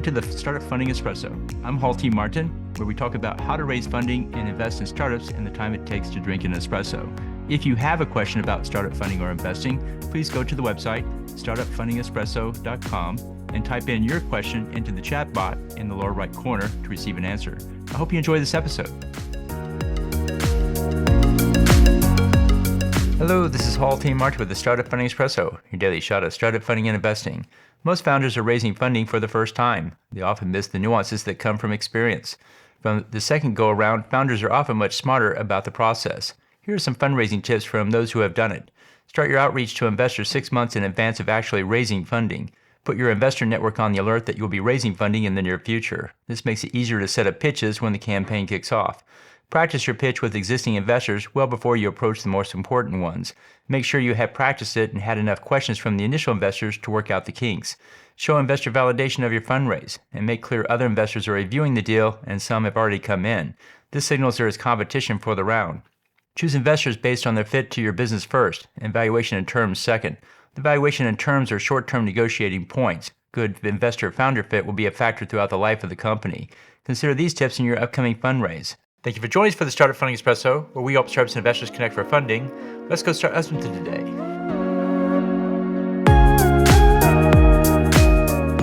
Welcome to the Startup Funding Espresso. I'm Hall T. Martin, where we talk about how to raise funding and invest in startups and the time it takes to drink an espresso. If you have a question about startup funding or investing, please go to the website, startupfundingespresso.com, and type in your question into the chat bot in the lower right corner to receive an answer. I hope you enjoy this episode. Hello, this is Hall T. Martin with the Startup Funding Espresso, your daily shot of startup funding and investing. Most founders are raising funding for the first time. They often miss the nuances that come from experience. From the second go-around, founders are often much smarter about the process. Here are some fundraising tips from those who have done it. Start your outreach to investors 6 months in advance of actually raising funding. Put your investor network on the alert that you'll be raising funding in the near future. This makes it easier to set up pitches when the campaign kicks off. Practice your pitch with existing investors well before you approach the most important ones. Make sure you have practiced it and had enough questions from the initial investors to work out the kinks. Show investor validation of your fundraise, and make clear other investors are reviewing the deal and some have already come in. This signals there is competition for the round. Choose investors based on their fit to your business first, and valuation and terms second. The valuation and terms are short-term negotiating points. Good investor-founder fit will be a factor throughout the life of the company. Consider these tips in your upcoming fundraise. Thank you for joining us for the Startup Funding Espresso, where we help startups and investors connect for funding. Let's go start listening to today.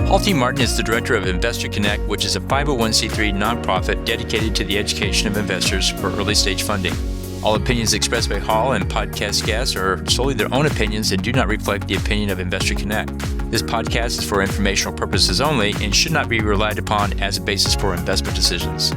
Hall T. Martin is the director of Investor Connect, which is a 501c3 nonprofit dedicated to the education of investors for early stage funding. All opinions expressed by Hall and podcast guests are solely their own opinions and do not reflect the opinion of Investor Connect. This podcast is for informational purposes only and should not be relied upon as a basis for investment decisions.